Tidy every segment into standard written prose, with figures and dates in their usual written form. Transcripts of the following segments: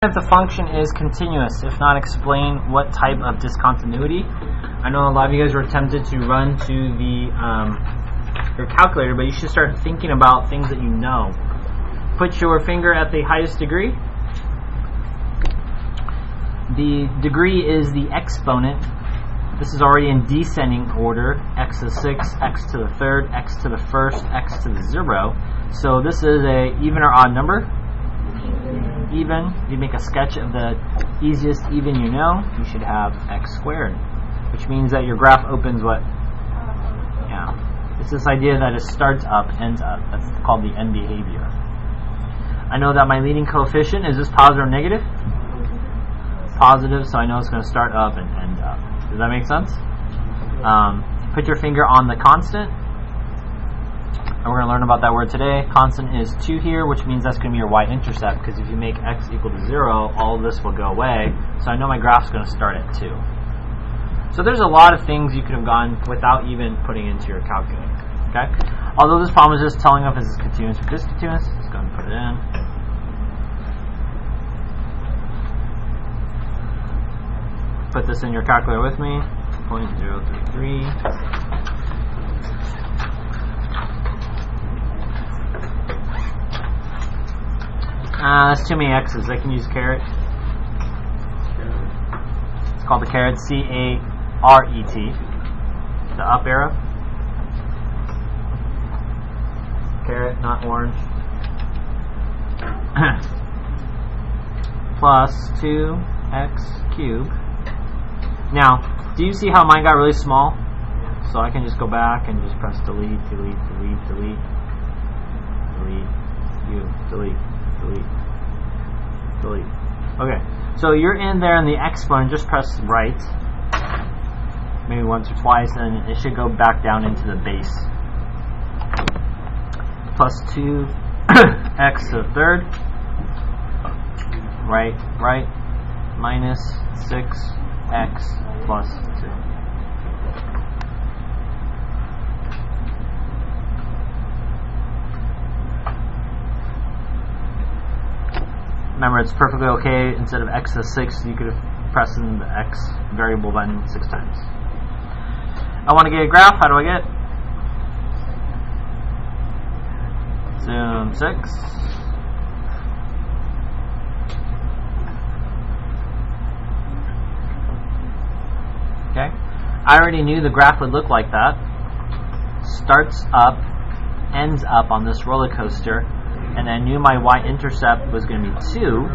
If the function is continuous, if not, explain what type of discontinuity. I know a lot of you guys were tempted to run to the your calculator, but you should start thinking about things that you know. Put your finger at the highest degree. The degree is the exponent. This is already in descending order. X to the 6th, x to the 3rd, x to the 1st, x to the 0. So this is a even or odd number. Even. You make a sketch of the easiest even you know. You should have x squared, which means that your graph opens what? Yeah. It's this idea that it starts up, ends up. That's called the end behavior. I know that my leading coefficient, is this positive or negative? Positive, so I know it's going to start up and end up. Does that make sense? Put your finger on the constant. And we're going to learn about that word today. Constant is 2 here, which means that's going to be your y-intercept, because if you make x equal to 0, all of this will go away. So I know my graph's going to start at 2. So there's a lot of things you could have gone without even putting into your calculator. Okay? Although this problem is just telling us if this is continuous or discontinuous, let's go ahead and put it in. Put this in your calculator with me. 0.033. That's too many x's. I can use caret. It's called the caret. C-A-R-E-T. The up arrow. Caret, not orange. Plus 2x cubed. Now, do you see how mine got really small? So I can just go back and just press delete, delete, delete, delete, delete, delete, delete, delete. Okay, so you're in there in the exponent, just press right, maybe once or twice, and it should go back down into the base. Plus 2x to the 3rd, right, minus 6x plus 2. Remember, it's perfectly okay. Instead of x to the 6th, you could have pressed in the x variable button 6 times. I want to get a graph. How do I get? Zoom 6. Okay. I already knew the graph would look like that. Starts up, ends up on this roller coaster. And I knew my y-intercept was going to be 2.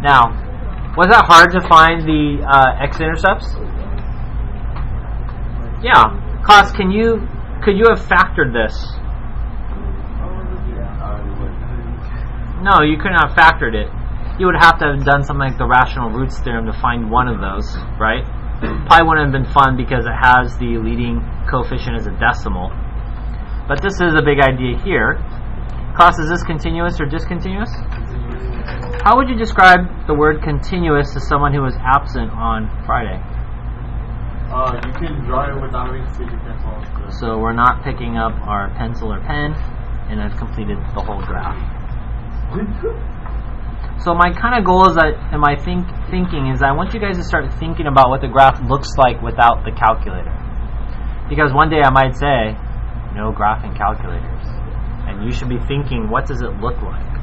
Now, was that hard to find the x-intercepts? Yeah. Class, could you have factored this? No, you couldn't have factored it. You would have to have done something like the rational roots theorem to find one of those, right? Probably wouldn't have been fun because it has the leading coefficient as a decimal. But this is a big idea here. Class, is this continuous or discontinuous? How would you describe the word continuous to someone who was absent on Friday? You can draw it without having to take your pencil. So we're not picking up our pencil or pen, and I've completed the whole graph. So my kind of goal is that in my thinking is I want you guys to start thinking about what the graph looks like without the calculator. Because one day I might say, no graphing calculators. And you should be thinking, what does it look like?